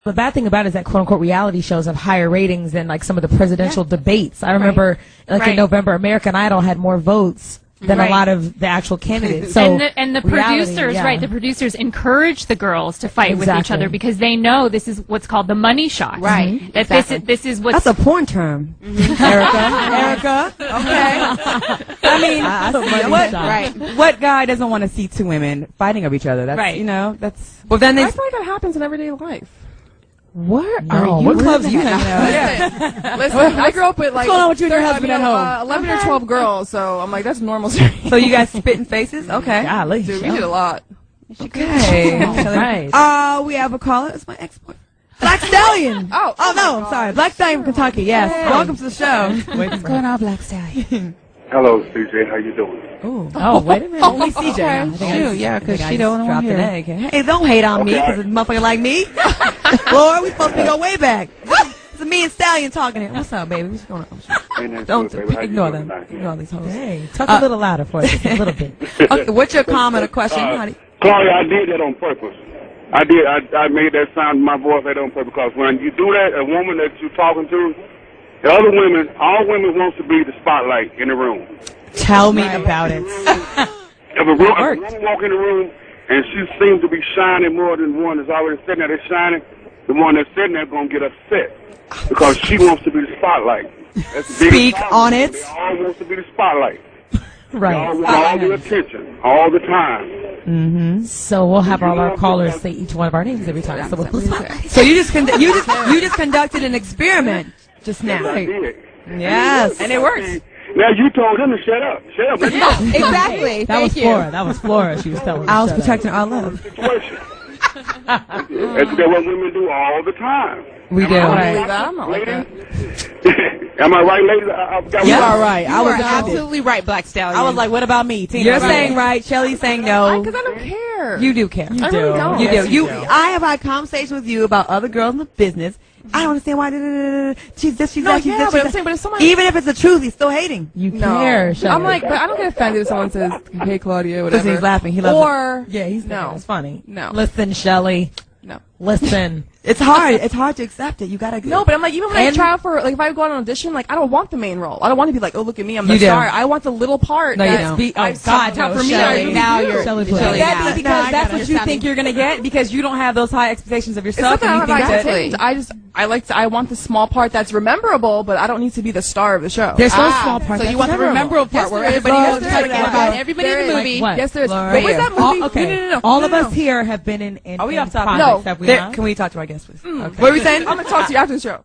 The bad thing about it is that quote-unquote reality shows have higher ratings than like some of the presidential debates. I remember in November, American Idol had more votes than a lot of the actual candidates. So and the producers, the producers encourage the girls to fight with each other because they know this is what's called the money shot. Right. That this is what's... That's a porn term. Erica. Okay. I mean, what guy doesn't want to see two women fighting over each other? That's, you know, that's... Well, then I feel like that happens in everyday life. What clubs you hanging out? Listen, I grew up with like what's going on with you and your husband at home? 11 or 12 girls, so I'm like, that's normal. So you guys spit in faces? Okay. Golly. Dude, we did a lot. Okay. Right. We have a caller. It's my ex-boyfriend. Black Stallion. Oh no, I'm sorry. Black Stallion from Kentucky. Yes. Hey. Welcome to the show. What's going on, Black Stallion? Hello, CJ. How you doing? Ooh. Oh, wait a minute. Only CJ. Because she don't want dropped an egg. Hey, don't hate on me because it's a motherfucker like me. Lord, we supposed to go way back. It's me and Stallion talking here. What's up, baby? What's going on? Don't ignore them. Ignore these hoes. Hey, talk a little louder for us, just a little bit. Okay, what's your comment or question? Claudia, I did that on purpose. I did. I made that sound in my voice that on purpose because when you do that, a woman that you're talking to, the other women, all women wants to be the spotlight in the room. Tell me about it. If a woman walk in the room and she seems to be shining more than the one that's already sitting there that's shining, the one that's sitting there going to get upset because she wants to be the spotlight. Speak on it. They all wants to be the spotlight. Right. They all want all the attention, all the time. Mm-hmm. So we'll have all our callers say each one of our names every time. So you just conducted an experiment just now. I did. Yes. And it works. Now you told them to shut up. Shut up. Exactly. That was Flora. She was telling. I was protecting our love. Situation. That's what women do all the time. We do. I'm not like that. Am I right, ladies? You are right. I was absolutely right, Black Stallion. I was like, what about me? Tina, you're saying right. Shelly's saying no. Because I don't care. You do care. I really don't. You do. I have had conversations with you about other girls in the business. I don't understand why. She's this, she's that, she's this. But I'm saying, but if someone, even if it's the truth, he's still hating. You care, Shelly. I'm like, but I don't get offended if someone says, "Hey, Claudia," whatever. Because he's laughing. He loves or it. He's no. It's funny. No. Listen, Shelly. No. Listen. It's hard. It's hard to accept it. You gotta. No, but I'm like, even when I try out for, like, if I go on an audition, like, I don't want the main role. I don't want to be like, oh, look at me, I'm the star. I want the little part. No, you don't. For me, now you're. Shelly, Should that be because that's what you think you're gonna get because you don't have those high expectations of yourself? It's not that I want the small part that's rememberable, but I don't need to be the star of the show. There's no small part. So you want the memorable part where everybody else is talking about everybody in the movie. Yes, there is. What was that movie? Okay. All of us here have been in. Are we off topic? No. Can we talk to our guest, please? What were we saying? I'm gonna talk to you after the show.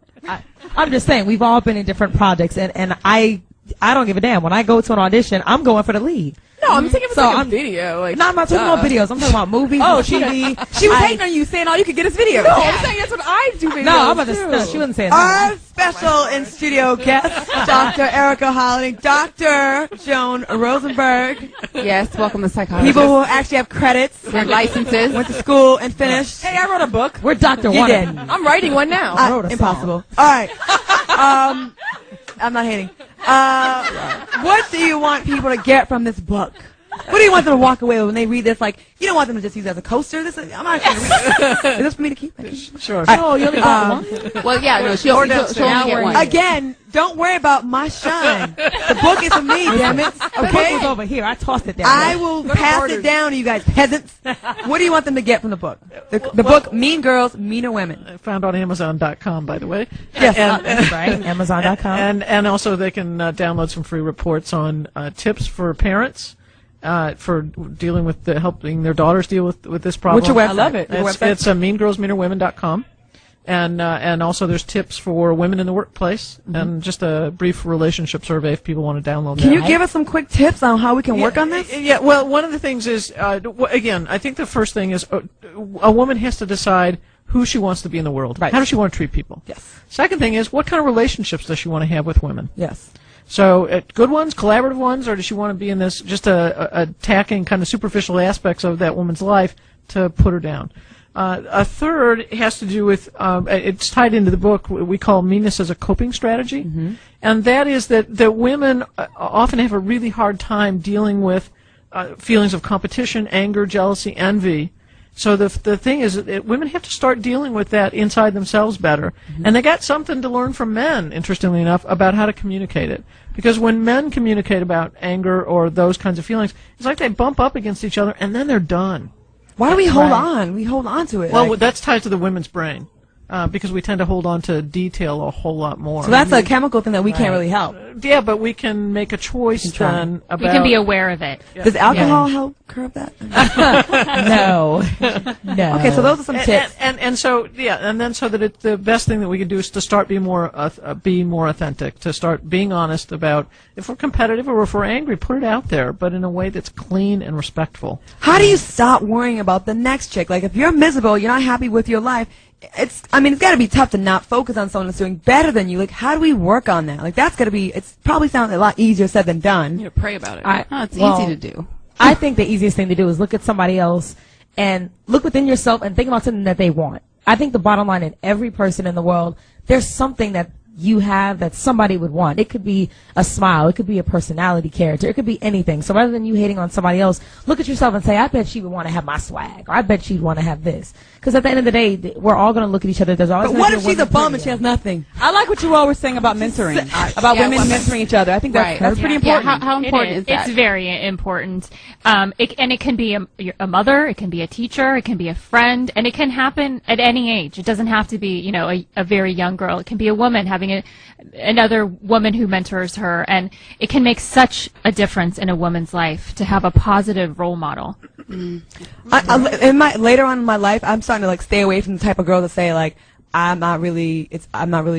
I'm just saying we've all been in different projects, and I don't give a damn. When I go to an audition, I'm going for the lead. No, I'm thinking of like a video. Like, no, I'm not talking about videos. I'm talking about movies. TV. She was hating on you, saying all you could get is video. No, I'm saying that's what I do. Videos no, I'm about to. No, she wasn't saying that. Our special in studio guest, Dr. Erica Holiday, Dr. Joan Rosenberg. Yes, welcome to psychology. People who actually have credits, and licenses, went to school and finished. Hey, I wrote a book. We're Dr. You did. I'm writing one now. I wrote a impossible. All right. I'm not hating. What do you want people to get from this book? What do you want them to walk away with when they read this? Like, you don't want them to just use it as a coaster. This is, I'm not going to read this. Is this for me to keep? Sure. Oh, you only got one? Well, yeah, no, she'll only get one. Again, don't worry about my shine. The book is for me, damn it. Okay? The book was over here. I tossed it down. I will pass it down to you guys, peasants. What do you want them to get from the book? The book, Mean Girls, Meaner Women. Found on Amazon.com, by the way. Yes. That's right. Amazon.com. And also they can download some free reports on tips for parents. For dealing with helping their daughters deal with this problem. What's your website? I love it. It's meangirlsmeanerwomen.com. And also there's tips for women in the workplace and just a brief relationship survey if people want to download that. Can you give us some quick tips on how we can work on this? Yeah, well, one of the things is, again, I think the first thing is a woman has to decide who she wants to be in the world. Right. How does she want to treat people? Yes. Second thing is, what kind of relationships does she want to have with women? Yes. So, good ones, collaborative ones, or does she want to be in this just attacking kind of superficial aspects of that woman's life to put her down? A third has to do with, it's tied into the book, we call meanness as a coping strategy. Mm-hmm. And that is that women often have a really hard time dealing with feelings of competition, anger, jealousy, envy. So the thing is, women have to start dealing with that inside themselves better, and they got something to learn from men. Interestingly enough, about how to communicate it, because when men communicate about anger or those kinds of feelings, it's like they bump up against each other and then they're done. Why do we hold on? We hold on to it. Well, that's tied to the women's brain. Because we tend to hold on to detail a whole lot more. So that's a chemical thing that we can't really help. Yeah, but we can make a choice then about... We can be aware of it. Yeah. Does alcohol help curb that? No. No. Okay, so those are some tips. And so, yeah, and then so that the best thing that we can do is to start being more authentic, to start being honest about if we're competitive or if we're angry, put it out there, but in a way that's clean and respectful. How do you stop worrying about the next chick? Like, if you're miserable, you're not happy with your life, it's got to be tough to not focus on someone that's doing better than you. Like, how do we work on that? Like, that's got to be, it's probably sounds a lot easier said than done. You pray about it. It's easy to do. I think the easiest thing to do is look at somebody else and look within yourself and think about something that they want. I think the bottom line in every person in the world, there's something that you have that somebody would want. It could be a smile. It could be a personality character. It could be anything. So rather than you hating on somebody else, look at yourself and say, I bet she would want to have my swag, or I bet she'd want to have this. Because at the end of the day, we're all going to look at each other. There's always. But what if she's a bum and she has nothing? I like what you all were saying about mentoring, about women mentoring each other. I think that's pretty important. Yeah, how important is that? It's very important. It can be a mother, it can be a teacher, it can be a friend, and it can happen at any age. It doesn't have to be, a very young girl. It can be a woman having another woman who mentors her, and it can make such a difference in a woman's life to have a positive role model. Later on in my life, I'm starting to stay away from the type of girl that say I'm not really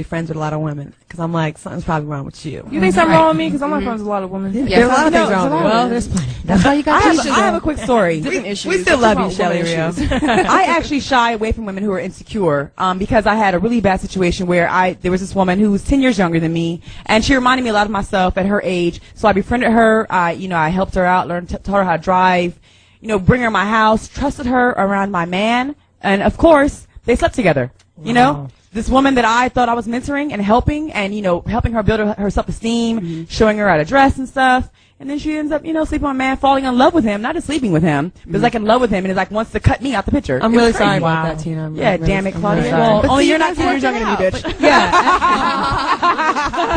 friends with a lot of women, because I'm like, something's probably wrong with you. You think something wrong with me? Because I'm not friends with a lot of women. Yeah, there's a lot of things wrong with you. Well, there's plenty. That's why you got I have a quick story. We still love you, Shelly Rio. I actually shy away from women who are insecure because I had a really bad situation where there was this woman who was 10 years younger than me, and she reminded me a lot of myself at her age. So I befriended her. I helped her out, taught her how to drive, bring her to my house, trusted her around my man, and of course, they slept together. Wow. This woman that I thought I was mentoring and helping, and helping her build her self-esteem, showing her how to dress and stuff. And then she ends up, sleeping with my man, falling in love with him, not just sleeping with him, but in love with him, and wants to cut me out the picture. I'm really sorry about that, Tina. Yeah, damn it, Claudia. Well, only you're not 10 years younger than me, bitch. Yeah.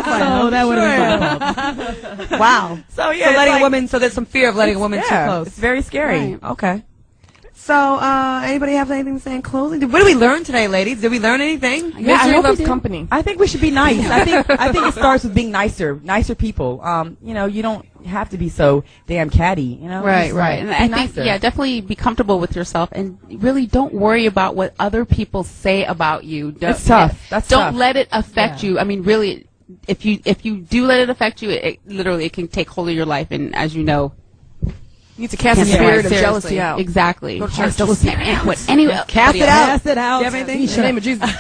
So that would have been wow. So yeah, letting a woman. So there's some fear of letting a woman too close. It's very scary. Right. Okay. So, anybody have anything to say in closing? What did we learn today, ladies? Did we learn anything? Yeah, I hope company. I think we should be nice. I think it starts with being nicer people. You don't have to be so damn catty. Right. And I think definitely be comfortable with yourself, and really don't worry about what other people say about you. It's tough. Don't let it affect you. I mean, really, if you do let it affect you, it can take hold of your life, and as you know. You need to cast the spirit of jealousy out. Exactly. Go to church. Cast it out. Cast it out. Do you have anything? In the name of Jesus.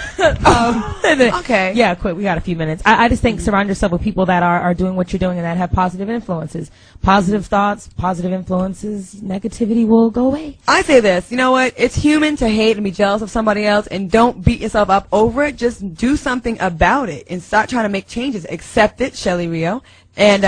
Okay. Yeah, quick. We got a few minutes. I just think surround yourself with people that are doing what you're doing and that have positive influences. Positive thoughts, positive influences, negativity will go away. I say this, you know what? It's human to hate and be jealous of somebody else, and don't beat yourself up over it. Just do something about it and start trying to make changes. Accept it, Shelly Rio. And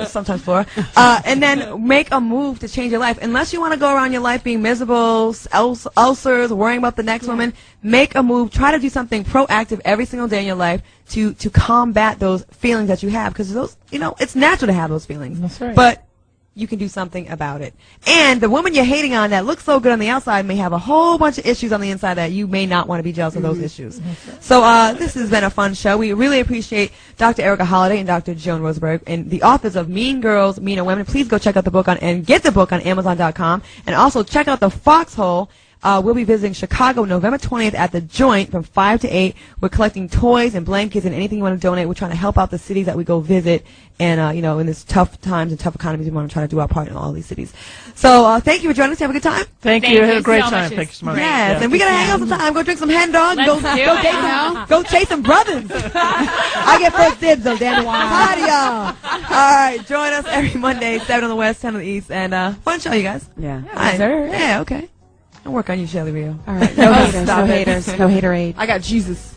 sometimes Flora, and then make a move to change your life. Unless you want to go around your life being miserable, ulcers, worrying about the next woman, make a move. Try to do something proactive every single day in your life to combat those feelings that you have, because those, it's natural to have those feelings. That's right. But you can do something about it. And the woman you're hating on that looks so good on the outside may have a whole bunch of issues on the inside that you may not want to be jealous of those issues. So this has been a fun show. We really appreciate Dr. Erica Holliday and Dr. Joan Rosenberg, and the authors of Mean Girls, Meaner Women. Please go check out the book and get the book on Amazon.com. And also check out the Foxhole. We'll be visiting Chicago November 20th at the Joint from 5 to 8. We're collecting toys and blankets and anything you want to donate. We're trying to help out the cities that we go visit. And, in this tough times and tough economies, we want to try to do our part in all these cities. So thank you for joining us. Have a good time. Thank you. Had a great time. Thank you so much. Yes, and we got to hang out sometime. Go drink some hen dog. Go chase some brothers. I get first dibs, though, damn it. Hi to y'all. All right, join us every Monday, 7 on the West, 10 on the East. And fun show, you guys. Yeah. Hi. Yeah, okay. I'll work on you, Shelly Rio. All right. No haters. No haters. No haterade. I got Jesus.